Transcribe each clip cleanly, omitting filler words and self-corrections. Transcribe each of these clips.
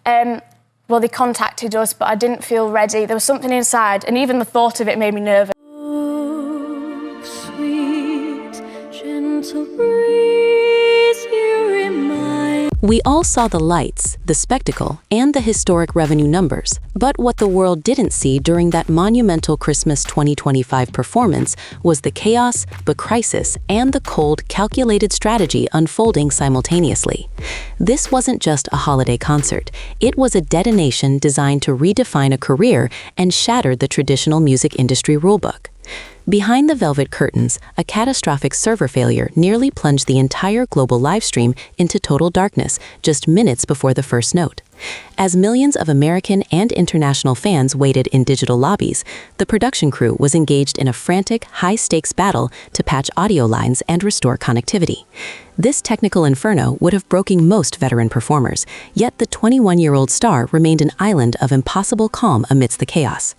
Well, they contacted us, but I didn't feel ready. There was something inside, and even the thought of it made me nervous. Oh, sweet, gentle breeze, you remind. We all saw the lights, the spectacle, and the historic revenue numbers, but what the world didn't see during that monumental Christmas 2025 performance was the chaos, the crisis, and the cold, calculated strategy unfolding simultaneously. This wasn't just a holiday concert. It was a detonation designed to redefine a career and shatter the traditional music industry rulebook. Behind the velvet curtains, a catastrophic server failure nearly plunged the entire global livestream into total darkness just minutes before the first note. As millions of American and international fans waited in digital lobbies, the production crew was engaged in a frantic, high-stakes battle to patch audio lines and restore connectivity. This technical inferno would have broken most veteran performers, yet the 21-year-old star remained an island of impossible calm amidst the chaos.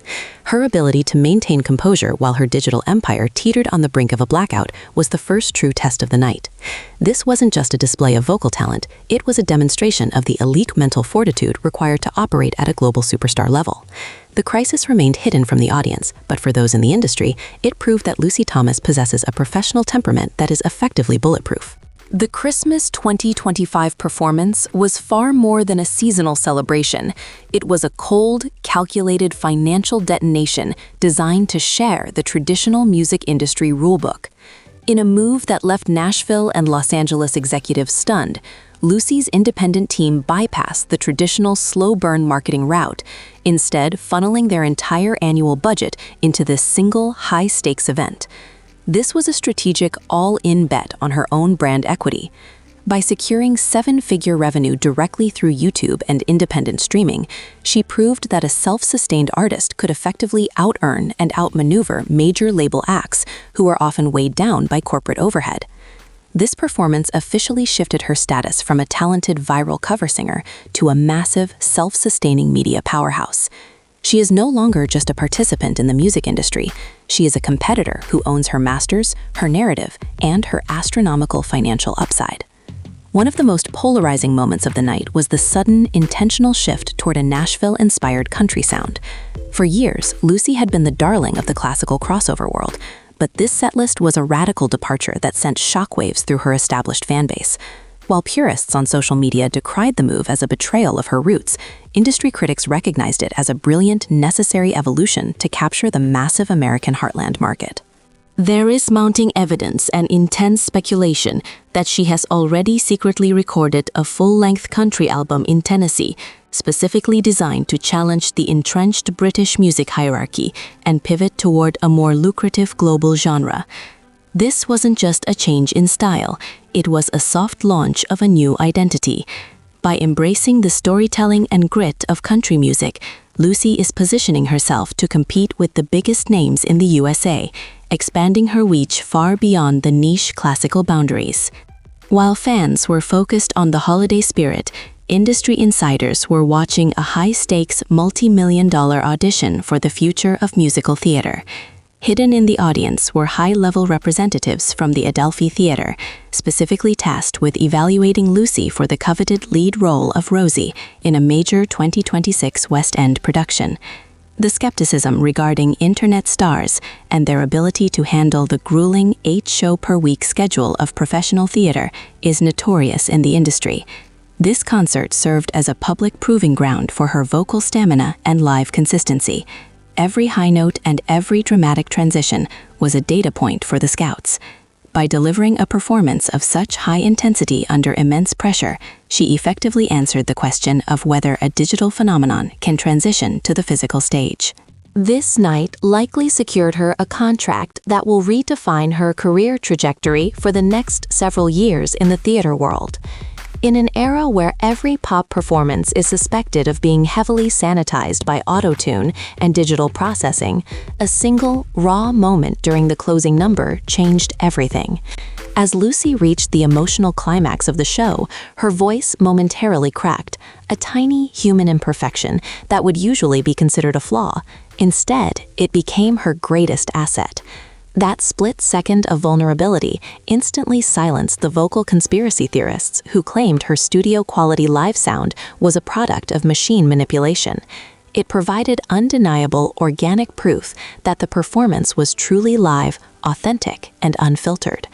Her ability to maintain composure while her digital empire teetered on the brink of a blackout was the first true test of the night. This wasn't just a display of vocal talent, it was a demonstration of the elite mental fortitude required to operate at a global superstar level. The crisis remained hidden from the audience, but for those in the industry, it proved that Lucy Thomas possesses a professional temperament that is effectively bulletproof. The Christmas 2025 performance was far more than a seasonal celebration. It was a cold, calculated financial detonation designed to shatter the traditional music industry rulebook. In a move that left Nashville and Los Angeles executives stunned, Lucy's independent team bypassed the traditional slow-burn marketing route, instead funneling their entire annual budget into this single high-stakes event. This was a strategic all-in bet on her own brand equity. By securing seven-figure revenue directly through YouTube and independent streaming, she proved that a self-sustained artist could effectively out-earn and outmaneuver major label acts who are often weighed down by corporate overhead. This performance officially shifted her status from a talented viral cover singer to a massive, self-sustaining media powerhouse. She is no longer just a participant in the music industry. She is a competitor who owns her masters, her narrative, and her astronomical financial upside. One of the most polarizing moments of the night was the sudden, intentional shift toward a Nashville-inspired country sound. For years, Lucy had been the darling of the classical crossover world, but this setlist was a radical departure that sent shockwaves through her established fanbase. While purists on social media decried the move as a betrayal of her roots, industry critics recognized it as a brilliant, necessary evolution to capture the massive American heartland market. There is mounting evidence and intense speculation that she has already secretly recorded a full-length country album in Tennessee, specifically designed to challenge the entrenched British music hierarchy and pivot toward a more lucrative global genre. This wasn't just a change in style, it was a soft launch of a new identity. By embracing the storytelling and grit of country music, Lucy is positioning herself to compete with the biggest names in the USA, expanding her reach far beyond the niche classical boundaries. While fans were focused on the holiday spirit, industry insiders were watching a high-stakes, multi-million-dollar audition for the future of musical theater. Hidden in the audience were high-level representatives from the Adelphi Theater, specifically tasked with evaluating Lucy for the coveted lead role of Rosie in a major 2026 West End production. The skepticism regarding internet stars and their ability to handle the grueling 8-show-per-week schedule of professional theater is notorious in the industry. This concert served as a public proving ground for her vocal stamina and live consistency. Every high note and every dramatic transition was a data point for the scouts. By delivering a performance of such high intensity under immense pressure, she effectively answered the question of whether a digital phenomenon can transition to the physical stage. This night likely secured her a contract that will redefine her career trajectory for the next several years in the theater world. In an era where every pop performance is suspected of being heavily sanitized by auto-tune and digital processing, a single, raw moment during the closing number changed everything. As Lucy reached the emotional climax of the show, her voice momentarily cracked, a tiny human imperfection that would usually be considered a flaw. Instead, it became her greatest asset. That split second of vulnerability instantly silenced the vocal conspiracy theorists who claimed her studio-quality live sound was a product of machine manipulation. It provided undeniable, organic proof that the performance was truly live, authentic, and unfiltered.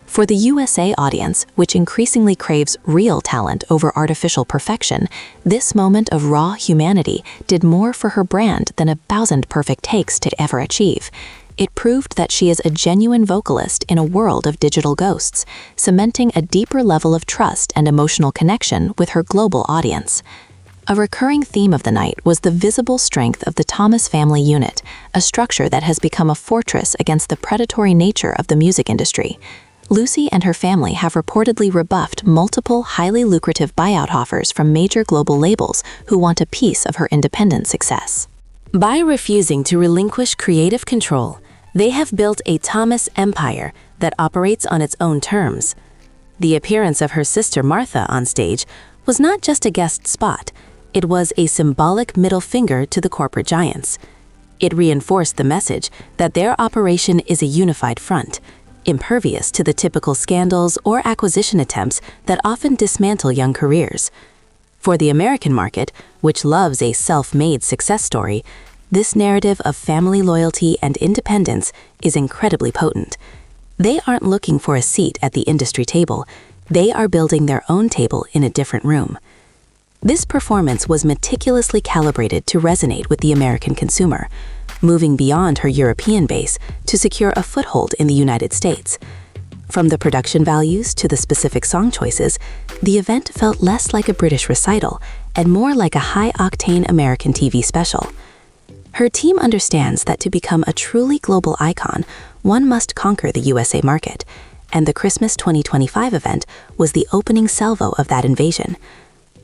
For the USA audience, which increasingly craves real talent over artificial perfection, this moment of raw humanity did more for her brand than 1,000 perfect takes could ever achieve. It proved that she is a genuine vocalist in a world of digital ghosts, cementing a deeper level of trust and emotional connection with her global audience. A recurring theme of the night was the visible strength of the Thomas family unit, a structure that has become a fortress against the predatory nature of the music industry. Lucy and her family have reportedly rebuffed multiple highly lucrative buyout offers from major global labels who want a piece of her independent success. By refusing to relinquish creative control, they have built a Thomas empire that operates on its own terms. The appearance of her sister Martha on stage was not just a guest spot, it was a symbolic middle finger to the corporate giants. It reinforced the message that their operation is a unified front, impervious to the typical scandals or acquisition attempts that often dismantle young careers. For the American market, which loves a self-made success story, this narrative of family loyalty and independence is incredibly potent. They aren't looking for a seat at the industry table, they are building their own table in a different room. This performance was meticulously calibrated to resonate with the American consumer, moving beyond her European base to secure a foothold in the United States. From the production values to the specific song choices, the event felt less like a British recital and more like a high-octane American TV special. Her team understands that to become a truly global icon, one must conquer the USA market, and the Christmas 2025 event was the opening salvo of that invasion.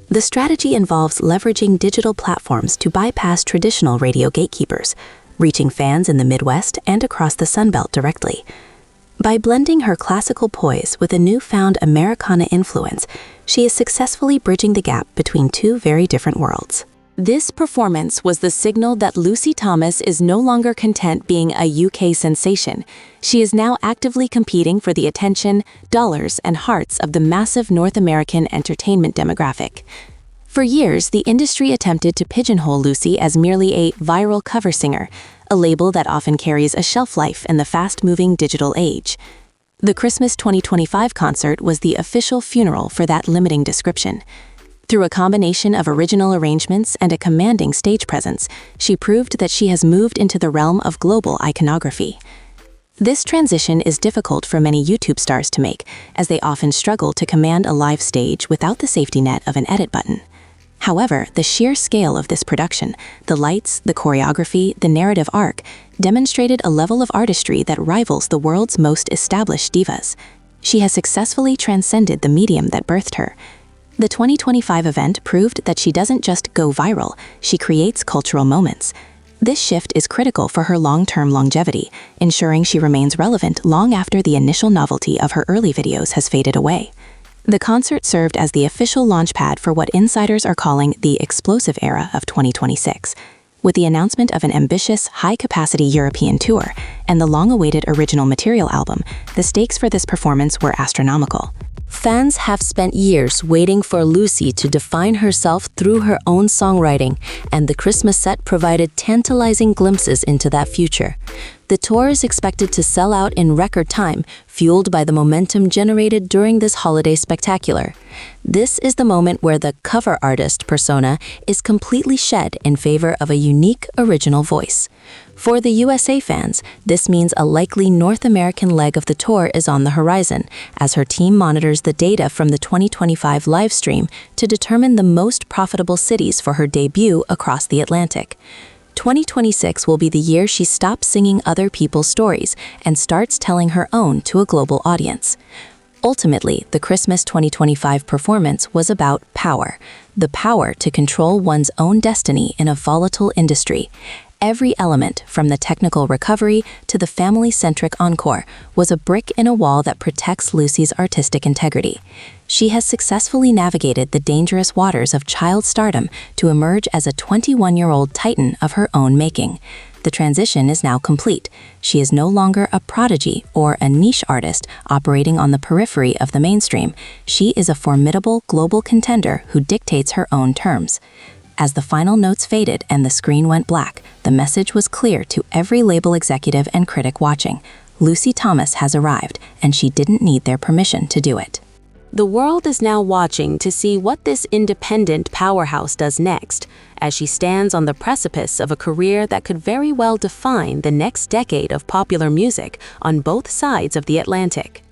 The strategy involves leveraging digital platforms to bypass traditional radio gatekeepers, reaching fans in the Midwest and across the Sunbelt directly. By blending her classical poise with a newfound Americana influence, she is successfully bridging the gap between two very different worlds. This performance was the signal that Lucy Thomas is no longer content being a UK sensation. She is now actively competing for the attention, dollars, and hearts of the massive North American entertainment demographic. For years, the industry attempted to pigeonhole Lucy as merely a viral cover singer, a label that often carries a shelf life in the fast-moving digital age. The Christmas 2025 concert was the official funeral for that limiting description. Through a combination of original arrangements and a commanding stage presence, she proved that she has moved into the realm of global iconography. This transition is difficult for many YouTube stars to make, as they often struggle to command a live stage without the safety net of an edit button. However, the sheer scale of this production, the lights, the choreography, the narrative arc, demonstrated a level of artistry that rivals the world's most established divas. She has successfully transcended the medium that birthed her. The 2025 event proved that she doesn't just go viral, she creates cultural moments. This shift is critical for her long-term longevity, ensuring she remains relevant long after the initial novelty of her early videos has faded away. The concert served as the official launchpad for what insiders are calling the explosive era of 2026. With the announcement of an ambitious, high-capacity European tour and the long-awaited original material album, the stakes for this performance were astronomical. Fans have spent years waiting for Lucy to define herself through her own songwriting, and the Christmas set provided tantalizing glimpses into that future. The tour is expected to sell out in record time, fueled by the momentum generated during this holiday spectacular. This is the moment where the cover artist persona is completely shed in favor of a unique, original voice. For the USA fans, this means a likely North American leg of the tour is on the horizon, as her team monitors the data from the 2025 live stream to determine the most profitable cities for her debut across the Atlantic. 2026 will be the year she stops singing other people's stories and starts telling her own to a global audience. Ultimately, the Christmas 2025 performance was about power, the power to control one's own destiny in a volatile industry. Every element, from the technical recovery to the family-centric encore, was a brick in a wall that protects Lucy's artistic integrity. She has successfully navigated the dangerous waters of child stardom to emerge as a 21-year-old titan of her own making. The transition is now complete. She is no longer a prodigy or a niche artist operating on the periphery of the mainstream. She is a formidable global contender who dictates her own terms. As the final notes faded and the screen went black, the message was clear to every label executive and critic watching. Lucy Thomas has arrived, and she didn't need their permission to do it. The world is now watching to see what this independent powerhouse does next, as she stands on the precipice of a career that could very well define the next decade of popular music on both sides of the Atlantic.